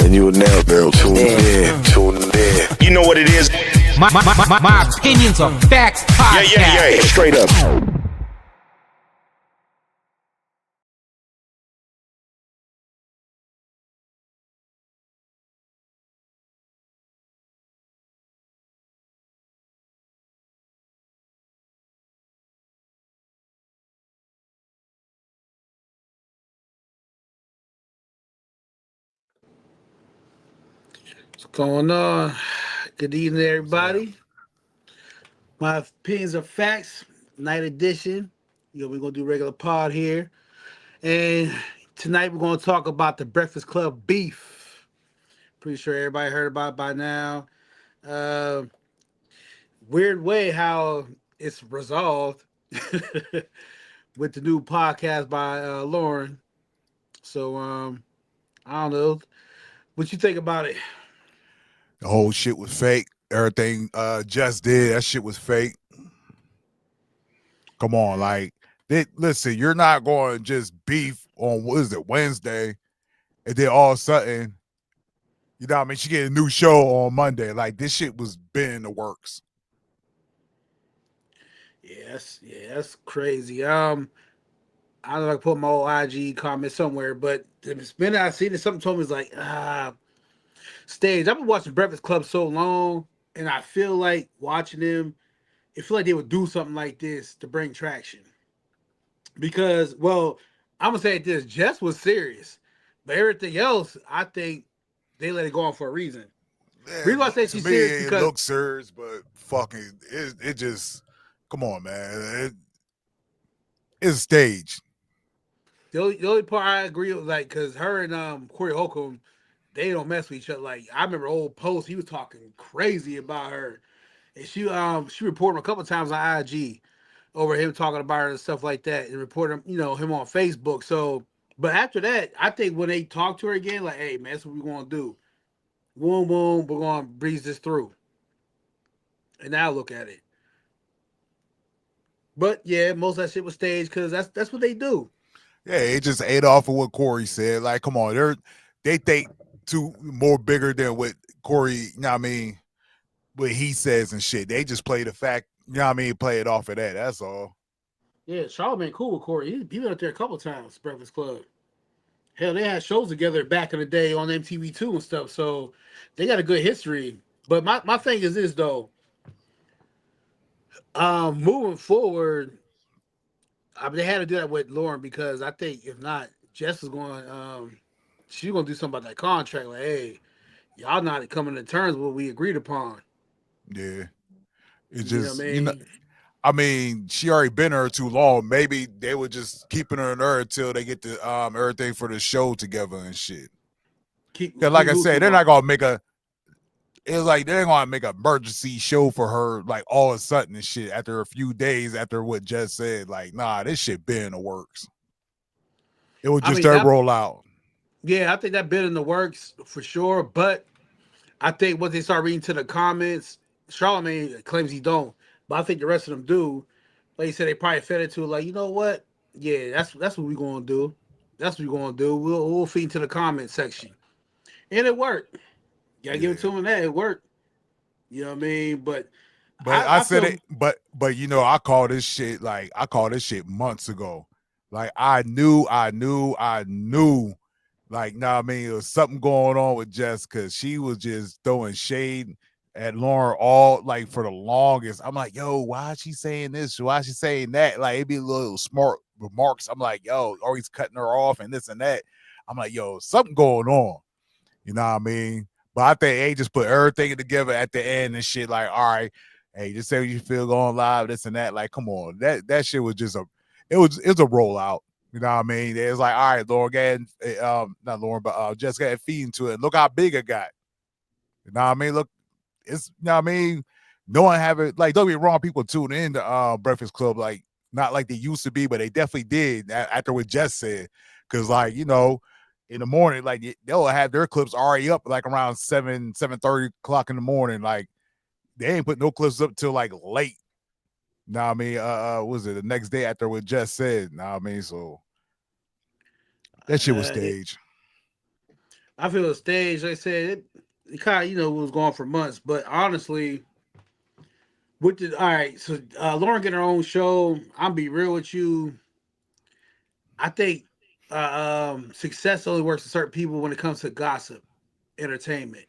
and you will now be tuned in. You know what it is. My opinions are facts podcast. Yeah. Straight up. What's going on? Good evening, everybody. My opinions are facts. Night edition. We're gonna do regular pod here, and tonight we're gonna talk about the Breakfast Club beef. Pretty sure everybody heard about it by now. Uh, Weird way how it's resolved with the new podcast by Lauren. So I don't know what you think about it. The whole shit was fake. Everything Jess did, that shit was fake. Come on, like, listen, you're not going to just beef on, what is it, Wednesday, and then all of a sudden, you know what I mean, she get a new show on Monday. Like, this shit was been in the works. That's crazy. I don't know if I put my old IG comment somewhere, but the minute I seen it, something told me it's like, stage. I've been watching Breakfast Club so long, and I feel like watching them, it feel like they would do something like this to bring traction. Because, well, I'm gonna say this: Jess was serious, but everything else, I think they let it go on for a reason. Reason why I say To she's me, serious it because looks serious, but fucking, it just, come on, man. It's staged. the only part I agree with, like, because her and Corey Holcomb, they don't mess with each other. Like, I remember old post, he was talking crazy about her, and she reported him a couple times on IG over him talking about her and stuff like that, and reported him, him on Facebook. So, but after that, I think when they talk to her again, like, hey man, that's what we're gonna do. Boom, boom, we're gonna breeze this through. And now look at it. But yeah, most of that shit was staged because that's what they do. Yeah, it just ate off of what Corey said. Like, come on, they think too more bigger than what Corey, you know what I mean, what he says and shit. They just play the fact, you know what I mean, play it off of that. That's all. Yeah, Charlotte been cool with Corey. He been up there a couple times, Breakfast Club. Hell, they had shows together back in the day on MTV2 and stuff. So they got a good history. But my thing is this though. Moving forward, I mean, they had to do that with Lauren because I think if not, Jess is going. She's gonna do something about that contract. Like, hey, y'all not coming to terms with what we agreed upon. Yeah. It's You know what just, I mean? I mean, she already been there too long. Maybe they were just keeping her in there until they get the everything for the show together and shit. Cause like Keep I who said, too they're not long. gonna make a. It's like they're gonna make an emergency show for her, like all of a sudden and shit. After a few days, after what Jess said, like, nah, this shit been in the works. It was I just mean a that. rollout. Yeah, I think that been in the works for sure. But I think once they start reading to the comments, Charlamagne claims he don't, but I think the rest of them do. Like you said, they probably fed it to like, you know what? Yeah, that's what we gonna do. That's what we gonna do. We'll feed into the comment section, and it worked. Gotta give it to Yeah. him that it worked. You know what I mean? But But I I said feel it, but I call this shit months ago. Like I knew, like, nah, I mean, there was something going on with Jess because she was just throwing shade at Lauren all like for the longest. I'm like, yo, why is she saying this? Why is she saying that? Like, it'd be a little smart remarks. I'm like, yo, always cutting her off and this and that. I'm like, yo, something going on. You know what I mean? But I think they just put everything together at the end and shit. Like, all right, hey, just say what you feel going live, this and that. Like, come on, that shit was just it's a rollout. You know what I mean? It's like, all right, Lauren, not Lauren, but just got feeding to it. Look how big it got. You know what I mean? Look, it's, you know what I mean? No one have it. Like, don't get me wrong, people tune in to Breakfast Club, like, not like they used to be, but they definitely did after what Jess said. Cause, like, in the morning, like, they'll have their clips already up like around 7:30 o'clock in the morning. Like, they ain't put no clips up till like late. Know what I mean? What was it the next day after what Jess said? Know what I mean? So that shit was it, staged. I feel the stage. Like I said, it kind of was going for months, but honestly, with the all right, so Lauren getting her own show. I'm be real with you. I think success only works for certain people when it comes to gossip entertainment.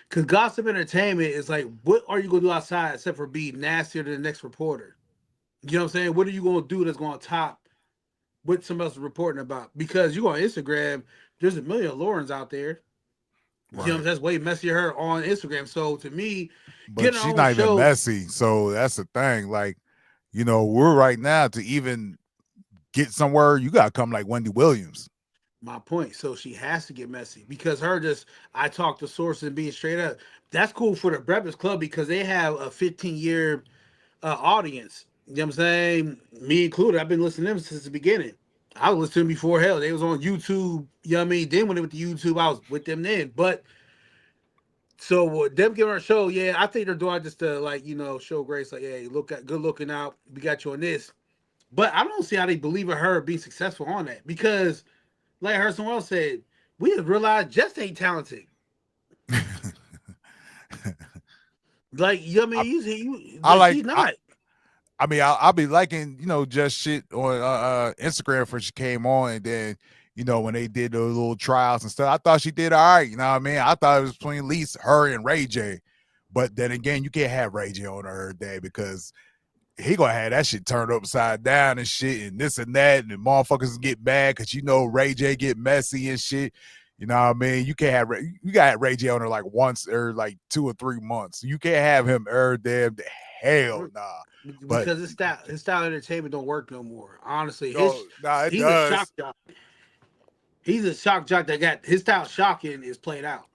Because gossip entertainment is like, what are you gonna do outside except for be nastier than the next reporter? You know what I'm saying? What are you gonna do that's gonna top what somebody else is reporting about? Because you on Instagram, there's a million Laurens out there. You know what I'm Right. saying? That's way messier on Instagram. So to me, But getting our she's own not even show, messy. So that's the thing. Like, we're right now to even get somewhere, you gotta come like Wendy Williams. my point. So she has to get messy because her just I talk to sources and being straight up. That's cool for the Breakfast Club because they have a 15-year audience. You know what I'm saying? Me included. I've been listening to them since the beginning. I was listening to them before hell. They was on YouTube. You know what I mean? Then when they went to YouTube, I was with them then. But so them giving her a show, yeah, I think they're doing it just to like, show grace, like, hey, look at good looking out. We got you on this. But I don't see how they believe in her being successful on that. Because like I heard someone else said, we have realized Jess ain't talented. Like, you know what I I, mean? I Like like she's not. I mean, I'll be liking, just shit on Instagram for she came on, and then, when they did those little trials and stuff, I thought she did all right. You know what I mean? I thought it was between at least her and Ray J. But then again, you can't have Ray J on her day because he gonna have that shit turned upside down and shit and this and that, and the motherfuckers get mad because Ray J get messy and shit. You know what I mean? You can't have you got Ray J on her like once or like 2 or 3 months. You can't have him damn hell nah. But Because his style of entertainment don't work no more. Honestly, no, nah, it he's a shock does. jock. He's a shock jock that got his style shocking is played out.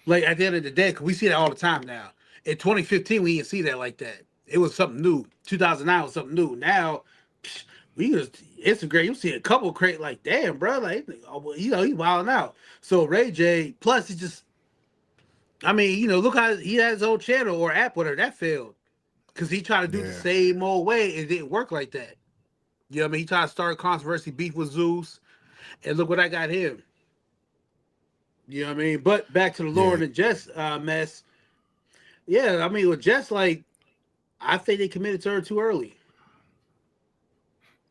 Like at the end of the day, cause we see that all the time now. In 2015, we didn't see that like that. It was something new. 2009 was something new. Now, we just Instagram. You see a couple create like, damn, bro, like, he's wilding out. So Ray J, plus he just, I mean, look how he had his own channel or app with her that failed because he tried to do it the Yeah, same old way. It didn't work like that. You know what I mean? He tried to start a controversy beef with Zeus, and look what I got him. You know what I mean? But back to the yeah, Lauren and Jess mess. Yeah, I mean with Jess, like I think they committed to her too early.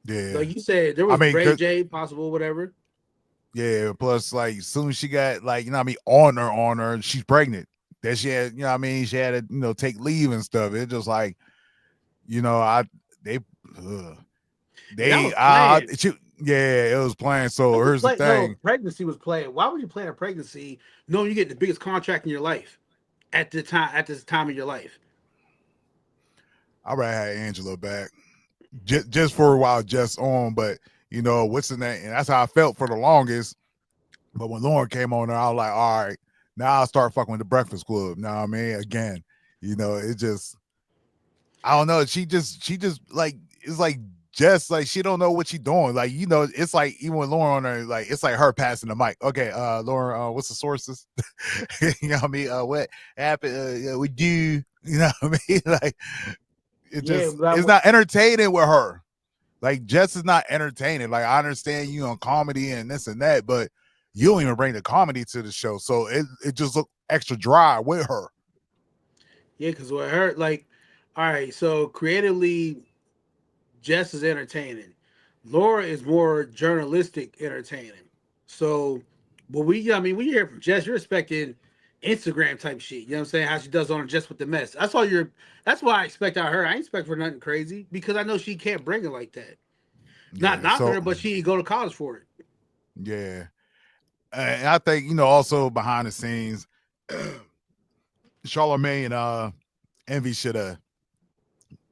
yeah. Like you said, there I was mean, Ray 'cause J, possible, whatever. yeah. Plus, like, soon as she got like, on her, she's pregnant. That she had, she had to, take leave and stuff. It just like, I they. Ugh. Yeah, that They was planned. she, yeah, it was playing. So That was here's the planned. No, thing. pregnancy was planned. Why would you plan a pregnancy knowing you get the biggest contract in your life at this time of your life? I rather had Angela back just for a while, just on. But what's in that? And that's how I felt for the longest. But when Lauren came on there, I was like, all right, now I'll start fucking with the Breakfast Club. Now I mean, again, it just I don't know. She just like it's like just like she don't know what she's doing. Like, it's like even with Lauren on there, like it's like her passing the mic. Okay, Lauren, what's the sources? You know what I mean? What happened? We do, you know what I mean? Like Yeah, it's not entertaining with her. Like Jess is not entertaining. Like I understand you on comedy and this and that, but you don't even bring the comedy to the show. So it just looked extra dry with her. yeah, because what hurt, like, all right, so creatively, Jess is entertaining. Laura is more journalistic entertaining. So, but I mean, when you hear from Jess, you're expecting Instagram type shit. You know what I'm saying? How she does on Just with the Mess. That's why I expect out of her. I ain't expect for nothing crazy because I know she can't bring it like that. Not Yeah. knocking So her, but she didn't go to college for it. yeah. And I think, also behind the scenes, Charlamagne and Envy should have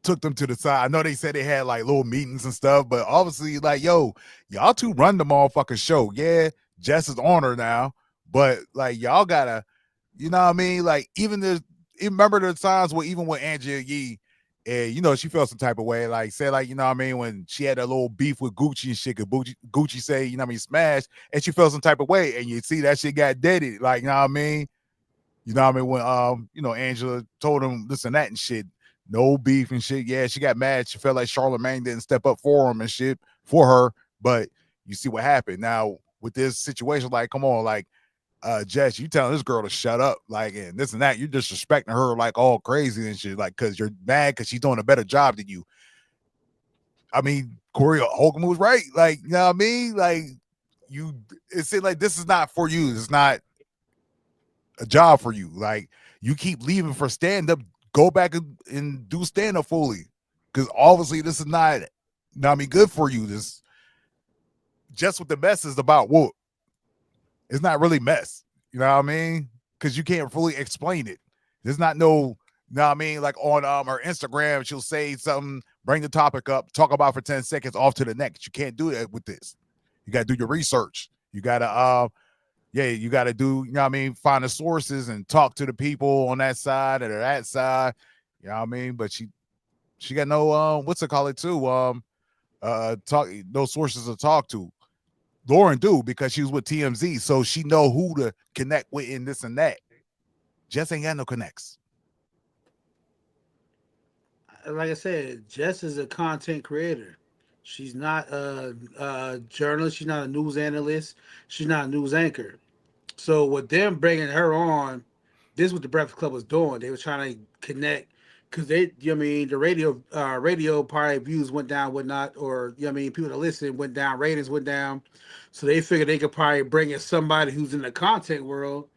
took them to the side. I know they said they had like little meetings and stuff, but obviously, like, yo, y'all two run the motherfucking show. Yeah, Jess is on her now, but like y'all gotta, you know what I mean? Like, remember the times where even with Angela Yee, and she felt some type of way, like said, like, you know what I mean, when she had that little beef with Gucci and shit, cause Gucci say, you know what I mean, smash, and she felt some type of way, and you see that shit got deaded, like, you know what I mean? You know what I mean? When Angela told him this and that and shit, no beef and shit. Yeah, she got mad. She felt like Charlamagne didn't step up for him and shit for her. But you see what happened. Now with this situation, like, come on, like Jess, you telling this girl to shut up, like, and this and that. You're disrespecting her like all crazy and shit, like, because you're mad because she's doing a better job than you. I mean, Corey Holcomb was right. Like, you know what I mean? Like, it seemed like this is not for you. It's not a job for you. Like, you keep leaving for stand up, go back and do stand up fully. Because obviously, this is not, you know what I mean, good for you. This just what the mess is about. Whoop. It's not really mess. You know what I mean? Because you can't fully explain it. There's not no, you know what I mean? Like on her Instagram, she'll say something, bring the topic up, talk about for 10 seconds, off to the next. You can't do that with this. You got to do your research. You got to, you got to do, you know what I mean? Find the sources and talk to the people on that side or that side. You know what I mean? But she got no, what's it called it too? Talk, no sources to talk to. Lauren do because she was with TMZ, so she know who to connect with in this and that. Jess ain't got no connects. Like I said, Jess is a content creator. She's not a journalist. She's not a news analyst. She's not a news anchor. So with them bringing her on, this is what the Breakfast Club was doing. They were trying to connect because they, you know what I mean, the radio probably views went down, whatnot, or you know what I mean, people that listen went down, ratings went down. So they figured they could probably bring in somebody who's in the content world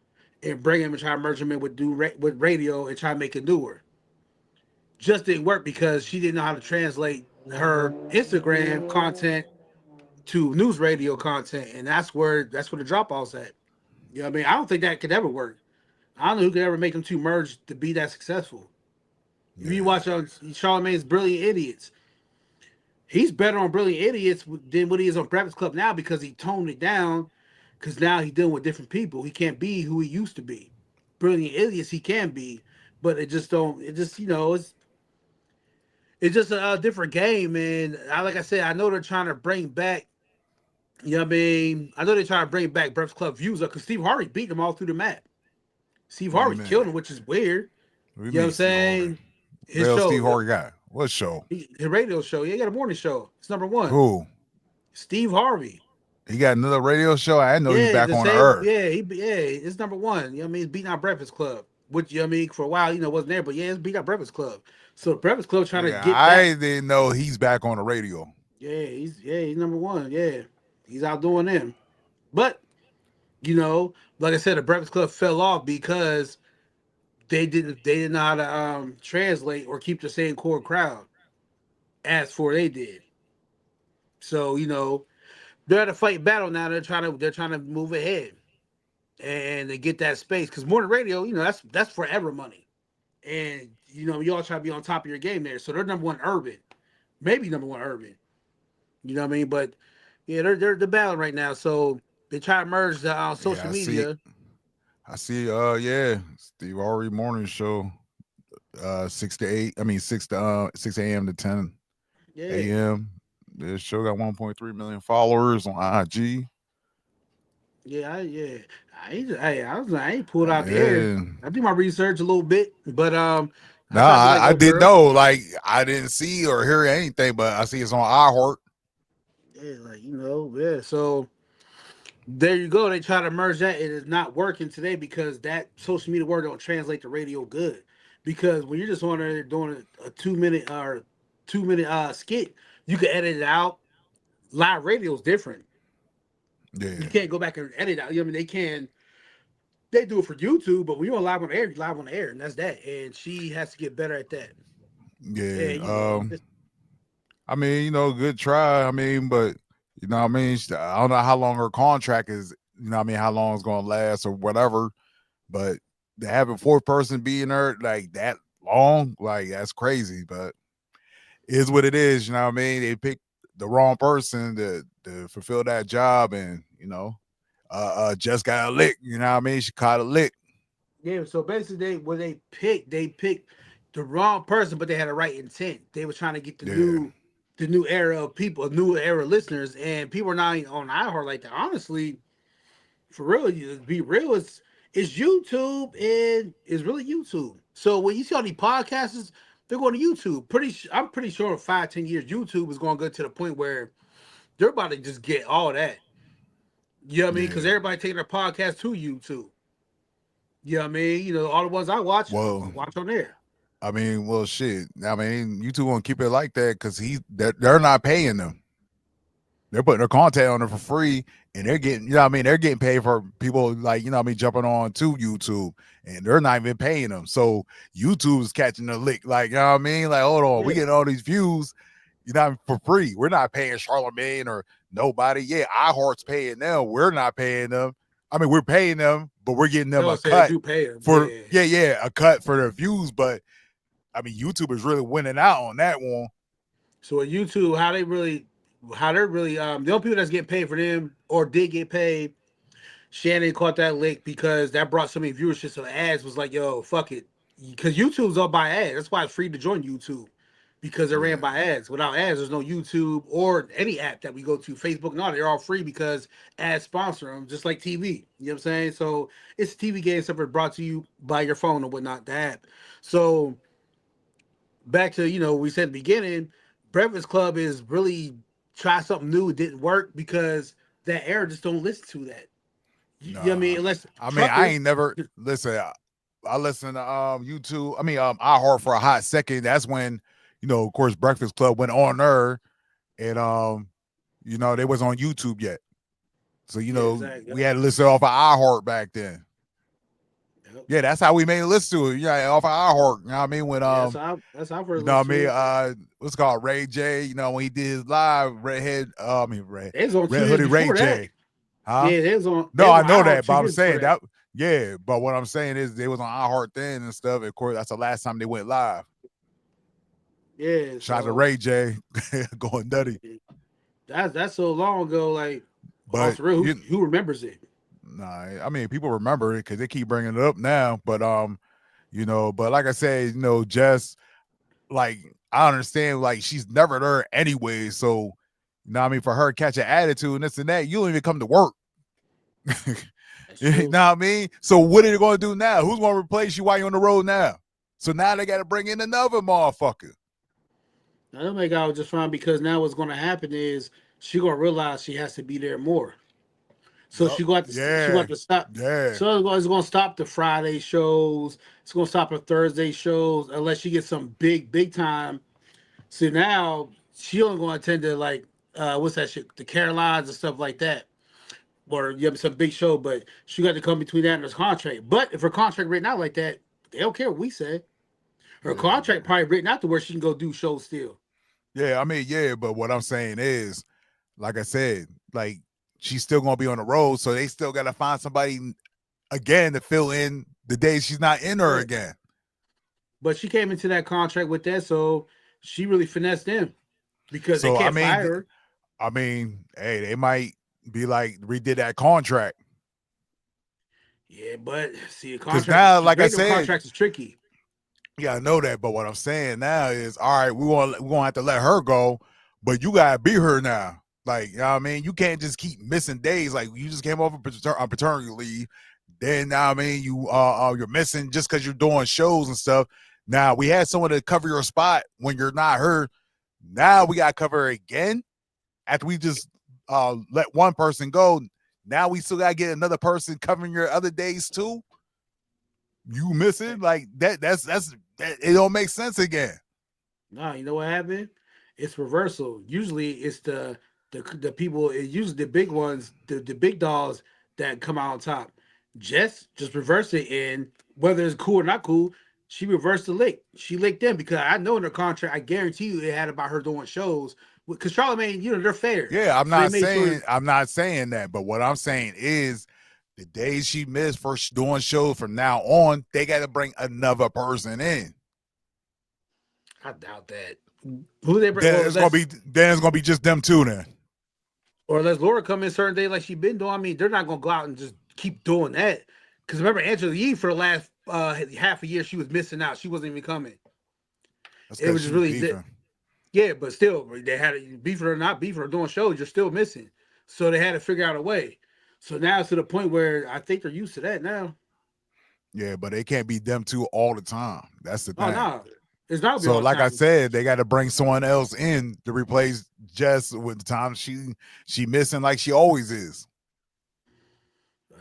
and bring him and try to merge him in with radio and try to make it newer. Just didn't work because she didn't know how to translate her Instagram content to news radio content, and that's where the drop off's at. You know what I mean? I don't think that could ever work. I don't know who could ever make them two merge to be that successful. If you watch on Charlamagne's Brilliant Idiots, he's better on Brilliant Idiots than what he is on Breakfast Club now because he toned it down. Because now he's dealing with different people. He can't be who he used to be. Brilliant Idiots he can be, but it just don't. It just it's just a different game. And like I said, I know they're trying to bring back. You know what I mean? I know they're trying to bring back Breakfast Club views up because Steve Harvey beat them all through the map. Steve What do you Harvey mean? killed him, which is weird. What do you You know what mean, I'm Steve Harvey? saying? The His hell show, Steve Harvey got? What show? his radio show. Yeah, he got a morning show. It's number one. Who? Steve Harvey. He got another radio show? I didn't know he's Yeah, back the on the same. earth. It's number one. You know what I mean? It's beating out Breakfast Club, which you know what I mean for a while, wasn't there, but yeah, it's beat out Breakfast Club. So Breakfast Club trying to Yeah, get back. I didn't know he's back on the radio. He's number one. Yeah, he's outdoing them. But like I said, the Breakfast Club fell off because they didn't know how to translate or keep the same core crowd as for they did. So they're at a fight battle now. They're trying to move ahead and they get that space because morning radio, that's forever money, and you all try to be on top of your game there. So they're number one urban, maybe number one urban. You know what I mean? But yeah, they're battling right now. So they try to merge the Yeah, social media. I see. Steve Harvey morning show. 6 to 8. I mean 6 a.m. to 10 Yeah, a.m. This show got 1.3 million followers on IG. yeah. I ain't pulled out the air. And I do my research a little bit, but I no, try to be like I old didn't girl. know. Like I didn't see or hear anything, but I see it's on iHeart. Yeah, yeah. So there you go. They try to merge that, and it's not working today because that social media word don't translate to radio good. Because when you're just on there doing a 2 minute or 2 minute skit, you can edit it out. Live radio is different. You Yeah, can't go back and edit out. I mean, they can. They do it for YouTube, but when you're live on the air, you're live on the air, and that's that. And she has to get better at that. yeah. And I mean, good try. I mean, but you know what I mean? I don't know how long her contract is, you know what I mean, how long it's gonna last or whatever. But to have a fourth person be in there like that long, like that's crazy. But it is what it is, you know what I mean? They picked the wrong person to fulfill that job, and just got a lick, you know what I mean? She caught a lick. yeah, so basically, they picked the wrong person, but they had the right intent. They were trying to get the Yeah, new era of people, new era listeners, and people are not even on iHeart like that. Honestly, for real, be real, it's YouTube and it's really YouTube. So when you see all these podcasters, they're going to YouTube. I'm pretty sure in 5, 10 years, YouTube is going to go to the point where they're about to just get all that. You know what I mean? Because Yeah. everybody taking their podcast to YouTube. You know what I mean? You know, all the ones I watch Well, on there. I mean, well, shit. I mean, YouTube won't keep it like that because they're not paying them. They're putting their content on there for free, and they're getting, you know what I mean? They're getting paid for people like, you know what I mean, jumping on to YouTube, and they're not even paying them. So YouTube is catching the lick. Like, you know what I mean? Like, hold on, we Yeah. getting all these views, you know, for free. We're not paying Charlemagne or nobody. Yeah, iHeart's paying them. We're not paying them. I mean, we're paying them, but we're getting them They'll a say they cut do pay them. for, Yeah. a cut for their views. But I mean, YouTube is really winning out on that one. So at YouTube, how they're really the only people that's getting paid for them or did get paid, Shannon caught that lick because that brought so many viewership. So the ads was like, yo, fuck it. Because YouTube's all by ads. That's why it's free to join YouTube. Because they're ran Yeah. by ads. Without ads, there's no YouTube or any app that we go to. Facebook and all, they're all free because ads sponsor them, just like TV. You know what I'm saying? So it's TV game stuff that's brought to you by your phone or whatnot, the app. So back to, we said at the beginning, Breakfast Club is really try something new. It didn't work because that era just don't listen to that. You know what I mean? Nah. Unless I mean, I truckers, ain't never listen. I listened to YouTube. I mean, iHeart for a hot second. That's when, of course, Breakfast Club went on there, and they was on YouTube yet. So yeah, exactly. we had to listen off of iHeart back then. Yep. Yeah, that's how we made a list to it. Yeah, off of iHeart. You know what I mean? When Yeah, that's how I you first know what I listened mean? to it. What's it called Ray J? When he did his live They was on Red 2 years Hoodie Ray before that. J. Huh? Yeah, No, they was I on know iHeart that, but 2 I'm years before saying that. that. Yeah, but what I'm saying is they was on iHeart then and stuff. Of course, that's the last time they went live. Yeah, Shout out to so Ray J, going nutty. that's so long ago. Like off But the real, who remembers it? nah, I mean people remember it because they keep bringing it up now. But but like I said, Jess, like I understand, like she's never there anyway. So, what I mean, for her to catch an attitude and this and that, you don't even come to work. That's You true. know what I mean? So what are they going to do now? Who's going to replace you while you're on the road now? So now they got to bring in another motherfucker. Now that make out just fine because now what's going to happen is she gonna realize she has to be there more. So Yup. she got Yeah. to stop. Yeah. So it's going to stop the Friday shows. It's going to stop her Thursday shows unless she gets some big time. So now she only going to attend to like what's that shit, the Carolines and stuff like that, or you have some big show. But she got to come between that and her contract. But if her contract written out like that, they don't care what we say. Her Yeah. contract probably written out to where she can go do shows still. Yeah. I mean, yeah, but what I'm saying is, like I said, like she's still going to be on the road. So they still got to find somebody again to fill in the days she's not in her Yeah. again. But she came into that contract with that, so she really finessed them because they So, can't fire her. hey, they might be like redid that contract. Yeah, but see, a Because contract, now, like I breaking said, contracts is tricky. yeah, I know that, but what I'm saying now is, all right, we're gonna have to let her go, but you gotta be her now. Like, you know what I mean? You can't just keep missing days. Like you just came off on paternity leave. Then now I mean you're missing just because you're doing shows and stuff. Now we had someone to cover your spot when you're not her. Now we gotta cover her again after we just let one person go. Now we still gotta get another person covering your other days too. You missing like that? That's it don't make sense again. No, you know what happened? It's reversal. Usually, it's the people. It's usually the big ones, the big dogs that come out on top. Jess just reversed it, and whether it's cool or not cool, she reversed the lick. She licked them because I know in her contract, I guarantee you, it had about her doing shows. Because Charlamagne, they're fair. Yeah, So they made sure. I'm not saying that, but what I'm saying is the days she missed for doing shows from now on, they got to bring another person in. I doubt that. Who they bring? Then it's gonna be just them two then. Or unless Laura come in certain day like she been doing. I mean, they're not gonna go out and just keep doing that. Because remember, Angela Yee for the last half a year, she was missing out. She wasn't even coming. That's It was because just she was really beefing. yeah, but still, they had to beef it or not beef it or doing shows. You're still missing, so they had to figure out a way. So now it's to the point where I think they're used to that now. Yeah, but they can't be them two all the time. That's the Oh thing. no, it's not gonna be So, all the like I time. said, they got to bring someone else in to replace Jess with the time she missing like she always is.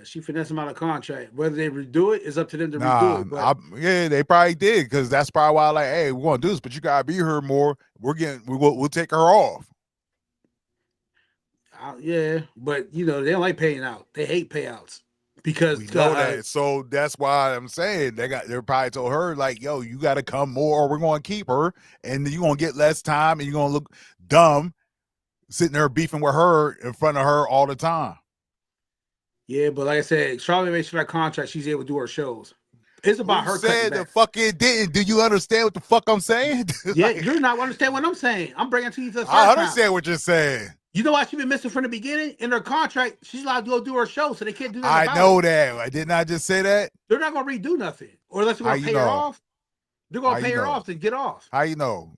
She finessed him out of contract. Whether they redo it is up to them to redo Nah, it. But yeah, they probably did because that's probably why, like, hey, we're gonna do this, but you gotta be here more. We'll take her off. yeah, but you know they don't like paying out. They hate payouts because We know that, so that's why I'm saying they're probably told her like, yo, you got to come more, or we're gonna keep her, and you're gonna get less time, and you're gonna look dumb sitting there beefing with her in front of her all the time. Yeah, but like I said, Charlotte makes sure that contract she's able to do her shows. It's about Who her cutting said the back. fuck it didn't? Do you understand what the fuck I'm saying? Yeah, Like, you're not understand what I'm saying. I'm bringing it to you the I first time. understand what you're saying. You know why she been missing from the beginning? In her contract, she's allowed to go do her show, so they can't do nothing I about know it. that. I did not just say that. They're not gonna redo nothing, or unless they're How gonna you pay her know? off. They're How gonna pay you her know? off to get off How you know?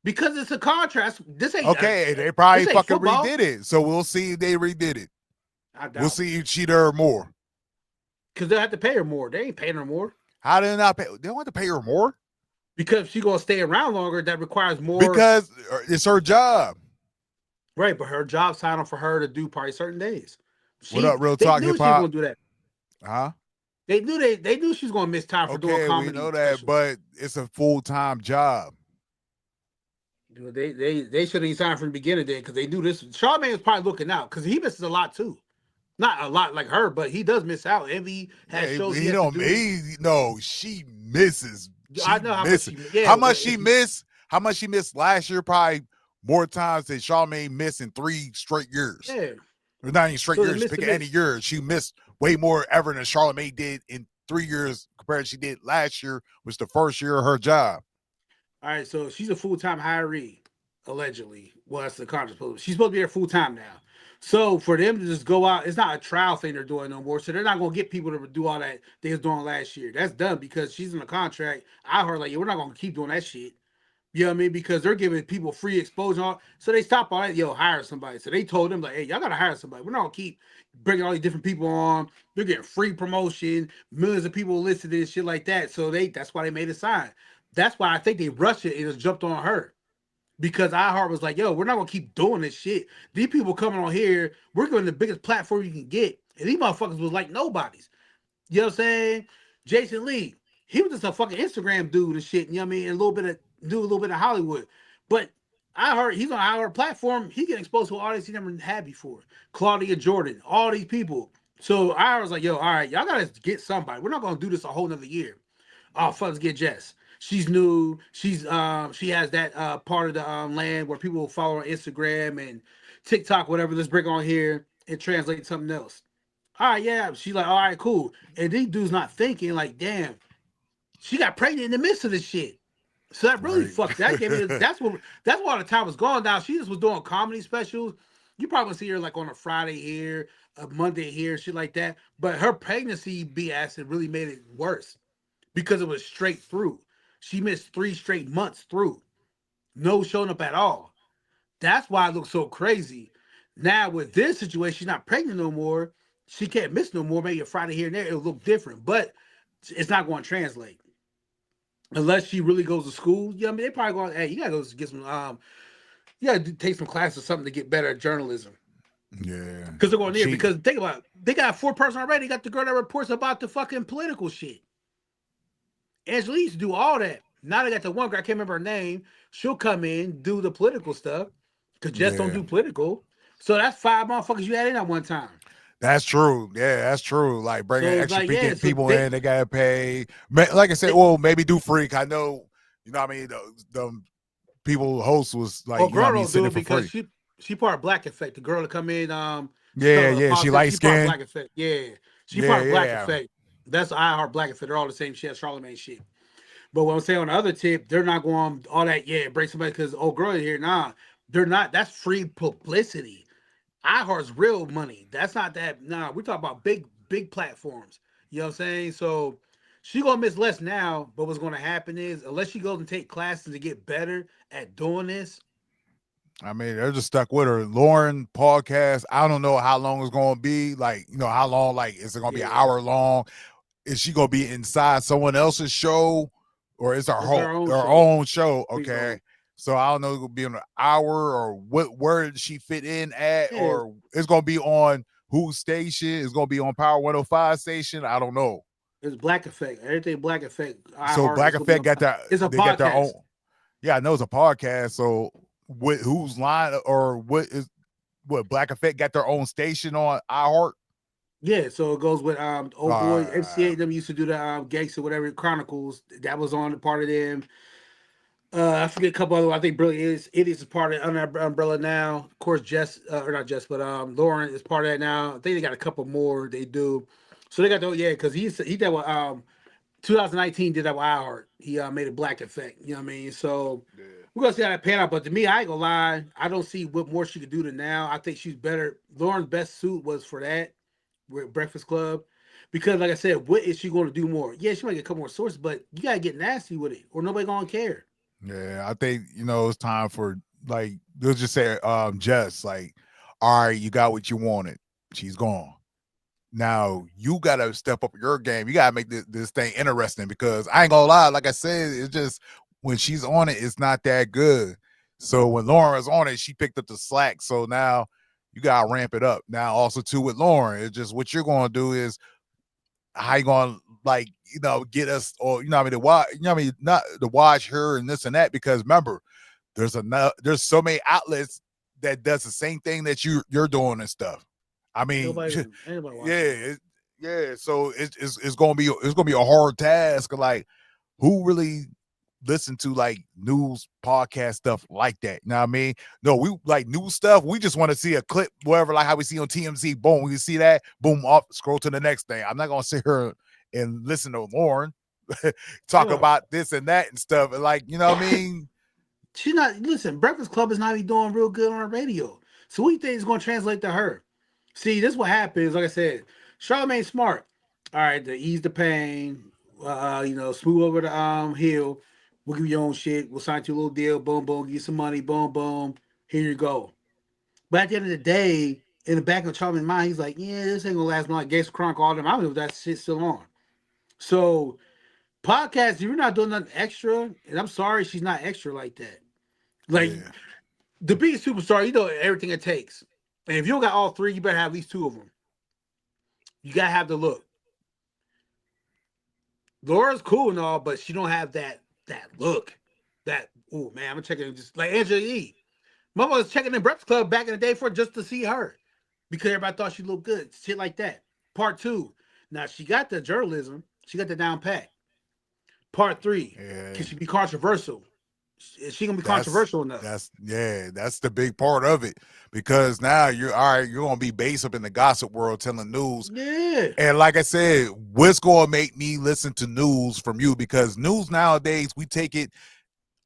because it's a contract. This ain't Okay, they probably this ain't fucking football. redid it. So we'll see if they redid it. I doubt We'll see if she there more. because they'll have to pay her more. They ain't paying her more How did they not pay? They don't have to pay her more because she gonna stay around longer. That requires more because it's her job. right. But her job signed on for her to do probably certain days. What up, Real They Talk knew Hip she was Hop? gonna do that. Huh? They knew she was gonna miss time for doing Okay, we comedy know that, specials. but it's a full-time job. They should have signed from the beginning then because they knew this. Charlamagne was probably looking out because he misses a lot too. Not a lot like her, but he does miss out. Envy has shows he has to do. No, she misses. I know how misses. much she. Yeah, How much she missed? How much she missed last year? Probably more times than Charlamagne missed in 3 straight years. Yeah. Or not even straight So years. Pick any year. She missed way more ever than Charlamagne did in 3 years compared to she did last year, was the first year of her job. All right, so she's a full-time hiree, allegedly. Well, that's the contract. She's supposed to be there full-time now. So for them to just go out, it's not a trial thing they're doing no more. So they're not gonna get people to do all that they was doing last year. That's done because she's in a contract. I heard like, yeah, we're not gonna keep doing that shit. You know what I mean? Because they're giving people free exposure. So they stopped all that. Yo, hire somebody. So they told them like, hey, y'all gotta hire somebody. We're not gonna keep bringing all these different people on. They're getting free promotion, millions of people listed and shit like that. So that's why they made a sign. That's why I think they rushed it and just jumped on her. Because iHeart was like, yo, we're not gonna keep doing this shit. These people coming on here, we're giving the biggest platform you can get. And these motherfuckers was like nobodies. You know what I'm saying? Jason Lee, he was just a fucking Instagram dude and shit. You know what I mean? And a little bit of Hollywood. But I heard he's on our platform. He get exposed to an audience he never had before. Claudia Jordan, all these people. So I was like, yo, all right, y'all gotta get somebody. We're not gonna do this a whole nother year. Oh, fuck, let's get Jess. She's new. She has that part of the land where people will follow on Instagram and TikTok, whatever. Let's bring on here and translate something else. All right, yeah. She's like, all right, cool. And these dudes not thinking like, damn, she got pregnant in the midst of this shit. So that really fucked. That gave me. That's why the time was gone down. She just was doing comedy specials. You probably see her like on a Friday here, a Monday here, shit like that. But her pregnancy BS it really made it worse because it was straight through. She missed 3 straight months through, no showing up at all. That's why it looks so crazy. Now with this situation, she's not pregnant no more. She can't miss no more. Maybe a Friday here and there, it'll look different, but it's not going to translate unless she really goes to school. Yeah, I mean, they probably going, hey, you gotta go get some, you gotta take some classes or something to get better at journalism. Yeah, because they're going there. Because think about it, they got a 4-person already. They got the girl that reports about the fucking political shit. Angela used to do all that. Now they got the one girl, I can't remember her name. She'll come in, do the political stuff. Because Jess don't do political. So that's 5 motherfuckers you had in at one time. That's true. Yeah, that's true. Like bringing extra like, people in, they gotta pay. Like I said, well, maybe do freak. I know, you know what I mean? The people host was like, you know what I mean, sitting for because free. she part of Black Effect. The girl to come in, she light skin. Black Effect. Yeah. She part of Black Effect. That's iHeart Black Effect. They're all the same shit, Charlamagne shit. But what I'm saying on the other tip, they're not going all that, break somebody because old girl here. Nah, they're not. That's free publicity. iHeart's real money. That's not that. Nah, we're talking about big platforms. You know what I'm saying? So she gonna miss less now, but what's gonna happen is unless she goes and take classes to get better at doing this. I mean, they're just stuck with her. Lauren podcast. I don't know how long it's gonna be. Like, you know, how long? Like, is it gonna be an hour long? Is she gonna be inside someone else's show, or is her own show? Okay. So I don't know, it's gonna be on an hour or where did she fit in at, or it's gonna be on whose station is gonna be on Power 105 station. I don't know. It's Black Effect. Everything Black Effect. So iHeart Black is gonna be Effect on. got their It's a they got their own. podcast. Yeah, I know it's a podcast. So whose line or what Black Effect got their own station on iHeart? Yeah, so it goes with old boy Uh, MCA. Them used to do the Gangster whatever Chronicles. That was on the part of them. I forget a couple other. I think Brilliant Idiots is part of under umbrella now. Of course, Jess or not Jess, but Lauren is part of that now. I think they got a couple more. They do. So they got the because he did what 2019 did that with iHeart. He made a Black Effect. You know what I mean? So yeah. we're gonna see how that pan out. But to me, I ain't gonna lie. I don't see what more she could do than now. I think she's better. Lauren's best suit was for that with Breakfast Club. Because like I said, what is she going to do more? Yeah, she might get a couple more sources, but you gotta get nasty with it, or nobody gonna care. Yeah, I think it's time for like let's just say Jess, like, all right, you got what you wanted. She's gone. Now you gotta step up your game. You gotta make this thing interesting because I ain't gonna lie, like I said, it's just when she's on it, it's not that good. So when Lauren was on it, she picked up the slack. So now you gotta ramp it up. Now also too with Lauren, it's just what you're gonna do is how you gonna like get us or what I mean to watch not to watch her and this and that because remember there's so many outlets that does the same thing that you're doing and stuff. I mean, Anybody yeah, watching it. yeah. So it's gonna be a hard task. Like who really listen to like news podcast stuff like that? You know what I mean? No, we like news stuff. We just want to see a clip, whatever, like how we see on TMZ. Boom, we see that. Boom, off. Scroll to the next thing. I'm not gonna sit here and listen to Lauren talk Yeah. about this and that and stuff. Like you know what I mean? She's not listen. Breakfast Club is not even doing real good on the radio. So what do you think is going to translate to her? See, this is what happens. Like I said, Charlamagne's smart. All right, to ease the pain, smooth over the hill. We'll give you your own shit. We'll sign you a little deal. Boom, boom. Give you some money. Boom, boom. Here you go. But at the end of the day, in the back of Charlamagne's mind, he's like, yeah, this ain't gonna last long. Like Gangsta Chronicle, all them. I don't know if that shit's still on. So podcast, if you're not doing nothing extra, and I'm sorry, she's not extra like that. Like Yeah, the biggest superstar, you know everything it takes. And if you don't got all three, you better have at least two of them. You gotta have the look. Laura's cool and all, but she don't have that look. That oh man, I'm checking just like Angela Yee. Mama was checking the Breakfast Club back in the day for just to see her because everybody thought she looked good. Shit like that. Part two. Now she got the journalism. She got the down pat. Part three. yeah. Can she be controversial? Is she gonna be That's controversial enough? that's the big part of it because now you're all right. You're gonna be based up in the gossip world telling news. Yeah. And like I said, what's going to make me listen to news from you? Because news nowadays, we take it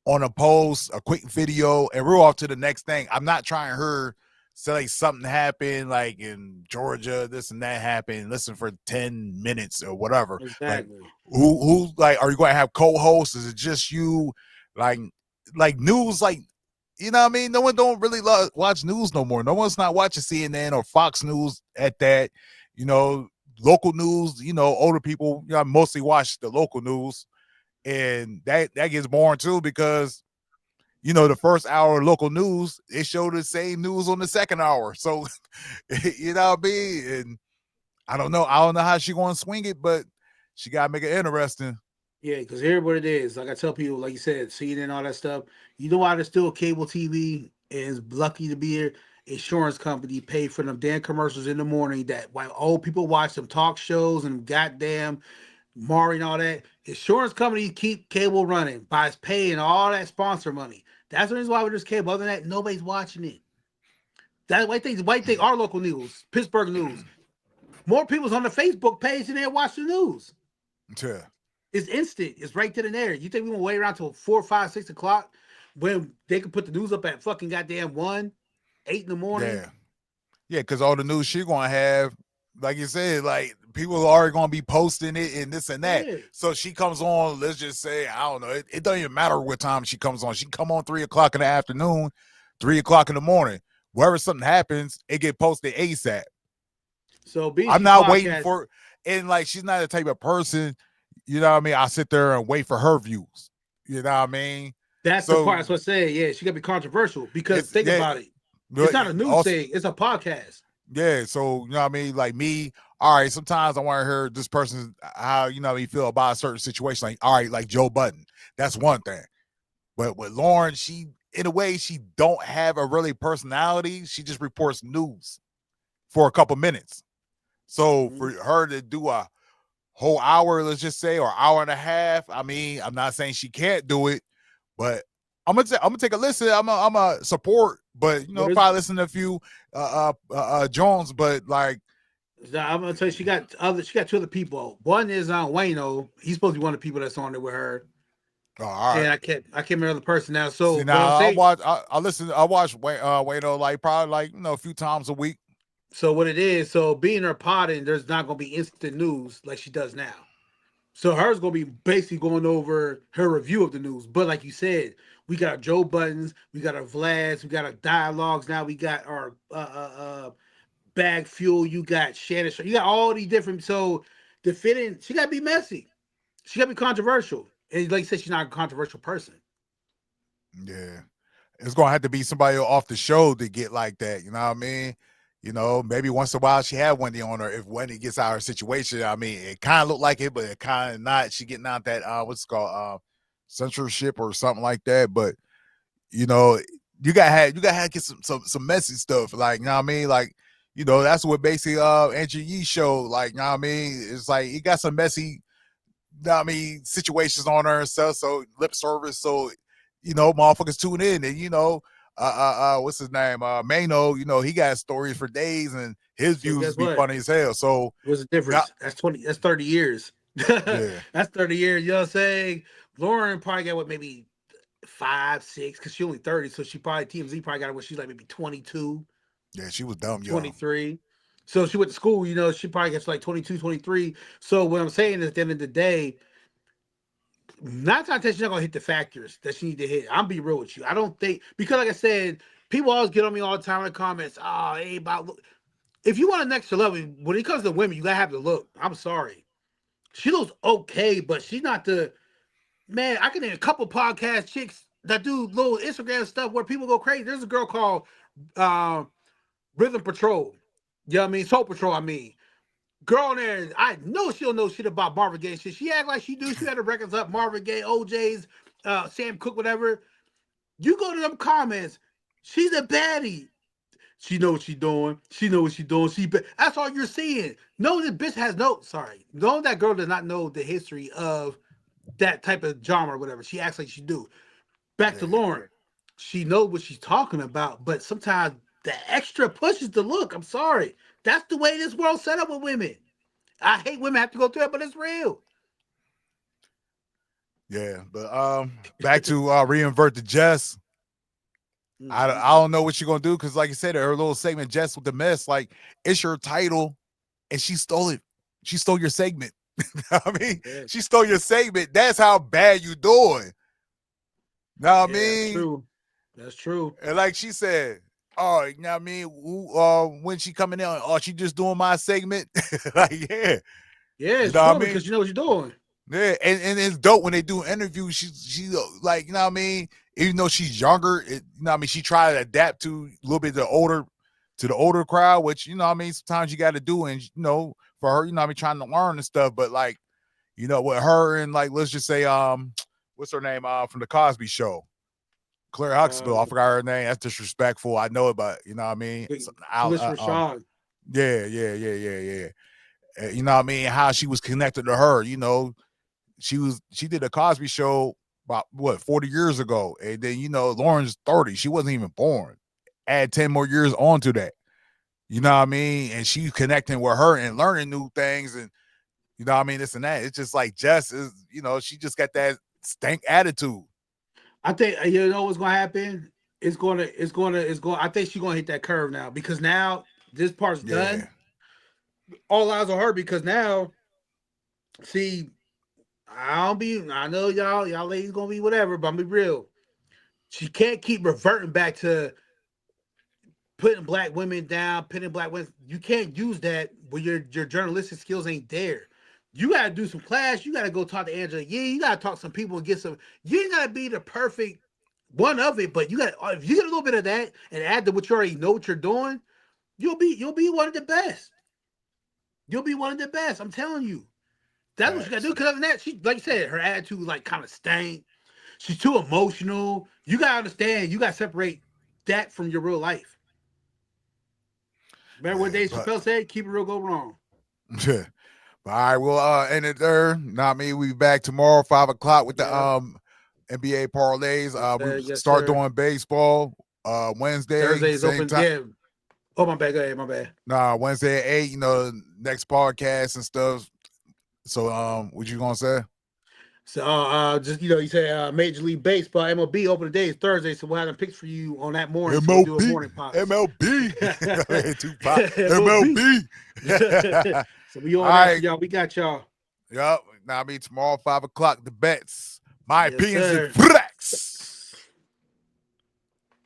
on a post, a quick video, and we're off to the next thing. I'm not trying to hear say something happened like in Georgia, this and that happened. Listen for 10 minutes or whatever. Like Exactly. who like are you going to have co-hosts? Is it just you? Like news, like you know what I mean? No one don't really watch news no more. No one's not watching CNN or Fox News at that. You know, local news, older people, mostly watch the local news. And that gets boring too because the first hour of local news, it showed the same news on the second hour. So you know what I mean? And I don't know how she gonna swing it, but she gotta make it interesting. Yeah, because here what it is. Like I tell people, like you said, CNN and all that stuff. You know why there's still cable TV is lucky to be here. Insurance company pay for them damn commercials in the morning that while old people watch them talk shows and goddamn Maury and all that. Insurance companies keep cable running by paying all that sponsor money. That's the reason why there's cable. Other than that, nobody's watching it. That white thing, our local news, Pittsburgh news. More people's on the Facebook page than they watch the news. Yeah. It's instant. It's right then and there. You think we gonna wait around till 4, 5, 6 o'clock when they can put the news up at fucking goddamn 1, 8 in the morning? Yeah, because all the news she gonna have, like you said, like people are already gonna be posting it and this and that. Yeah. So she comes on, let's just say, I don't know, it doesn't even matter what time she comes on. She can come on 3:00 in the afternoon, 3:00 in the morning. Wherever something happens, it get posted ASAP. So I'm not waiting for, and like she's not the type of person, you know what I mean? I sit there and wait for her views. You know what I mean? That's the part. That's what I say. Yeah, she gotta be controversial because think about it. It's not a news thing. It's a podcast. Yeah, so you know what I mean? Like me, all right, sometimes I want to hear this person how you know what I mean, feel about a certain situation. Like, all right, like Joe Budden. That's one thing. But with Lauren, she in a way she don't have a really personality. She just reports news for a couple minutes. So for her to do a whole hour, let's just say, or hour and a half, I mean, I'm not saying she can't do it, but I'm gonna take a listen. I'm a support, but you know, probably listen to a few Jones, but like I'm gonna tell you, she got two other people. One is Wayno. He's supposed to be one of the people that's on there with her. oh, all right. And I can't remember the person now. See So what I'm now saying, I listen I watch Wayno like probably like you know a few times a week. so what it is, so being her potting, there's not gonna be instant news like she does now. So hers gonna be basically going over her review of the news. But like you said, we got our Joe Buttons, we got our Vlads, we got our dialogues. Now we got our bag fuel. You got Shannon. You got all these different. So the fitting, she gotta be messy. She gotta be controversial. And like you said, she's not a controversial person. Yeah. It's gonna have to be somebody off the show to get like that, you know what I mean? You know, maybe once in a while she had Wendy on her. If Wendy gets out of her situation, I mean, it kind of looked like it, but it kind of not. She getting out that what's it called censorship or something like that. But you know, you gotta get some messy stuff, like you know what I mean? Like, you know, that's what basically Andrew Yee show, like, you know what I mean? It's like he got some messy, you know what I mean, situations on her and stuff. So lip service, so you know, motherfuckers tune in, and you know, what's his name? Mano, you know, he got stories for days, and his So views guess be what? funny as hell. So What's the yeah, difference? That's 20. That's 30 years. yeah, That's 30 years. You know what I'm saying? Lauren probably got what, maybe 5, 6, because she only 30. So she probably TMZ probably got her when she's like maybe 22, yeah, she was dumb young. 23. So she went to school, you know, she probably gets like 22, 23. So what I'm saying is at the end of the day, 9 times she's not gonna hit the factors that she need to hit. I'm be real with you. I don't think, because like I said, people always get on me all the time in the comments. Oh, hey, about look. If you want a next level, when it comes to women, you gotta have the look. I'm sorry. She looks okay, but she's not the man. I can name a couple podcast chicks that do little Instagram stuff where people go crazy. There's a girl called uh, Rhythm Patrol. You know what I mean? Soul Patrol, I mean. Girl in there, I know she don't know shit about Marvin Gaye shit. She act like she do. She had the records up, Marvin Gaye, OJ's, Sam Cooke, whatever. You go to them comments, she's a baddie. She know what she doing. She know what she doing. That's all you're seeing. No, this bitch has no. Sorry, no, that girl does not know the history of that type of genre or whatever. She acts like she do. Back to Yeah, Lauren, she knows what she's talking about, but sometimes the extra pushes the look. I'm sorry. That's the way this world's set up with women. I hate women have to go through it, but it's real. yeah. But back to reinvert the Jess. I Mm-hmm. don't know what you're gonna do because, like you said, her little segment, Jess with the mess, like it's your title, and she stole it. She stole your segment. I mean, Yeah. she stole your segment. That's how bad you doing. Know what I Yeah, that's mean? true. That's true. And like she said, oh, you know what I mean? When she coming in, oh, she just doing my segment. Like, yeah, Yeah, you it's know what I true mean? because you know what you're doing. Yeah, and it's dope when they do interviews. She like, you know what I mean? Even though she's younger, you know what I mean, she tried to adapt to a little bit to the older crowd, which you know what I mean, sometimes you got to do, and you know, for her, you know what I mean, trying to learn and stuff. But like, you know, with her and like let's just say what's her name from the Cosby show? Claire Huxtable. I Uh, forgot her name. That's disrespectful. I know it, but you know what I mean? Felicia Rashad. Yeah. You know what I mean? How she was connected to her, you know, she did a Cosby show about what 40 years ago, and then you know Lauren's 30. She wasn't even born. Add 10 more years onto that. You know what I mean? And she's connecting with her and learning new things, and you know what I mean, this and that. It's just like Jess is, you know, she just got that stank attitude. I think you know what's gonna happen. It's going. I think she's gonna hit that curve now because now this part's Yeah, done. All eyes on her because now, see, I know y'all ladies gonna be whatever, but I'm be real. She can't keep reverting back to putting black women down, pitting black women. You can't use that when your journalistic skills ain't there. You gotta do some class. You gotta go talk to Angela. Yeah, you gotta talk to some people and get some. You ain't gotta be the perfect one of it, but you got if you get a little bit of that and add to what you already know what you're doing. you'll be one of the best. You'll be one of the best. I'm telling you. That's what you gotta do. Because other than that, she, like you said, her attitude like kind of stank. She's too emotional. You gotta understand. You gotta separate that from your real life. Remember what Dave Chappelle said? Keep it real, go wrong. Yeah. All right, we'll end it there. Not me. We be back tomorrow, 5 o'clock with the NBA parlays. We start doing baseball Wednesday. Thursday's same open. time. Yeah. Oh, my bad. Go ahead. My bad. Nah, Wednesday at 8, next podcast and stuff. So what you gonna say? So just you say Major League Baseball, MLB open today is Thursday, so we'll have them picks for you on that morning. MLB, so we'll do a morning podcast. MLB. So we on that for y'all. We got y'all. Yep. Now tomorrow 5 o'clock. The bets. My Yes, opinions sir. is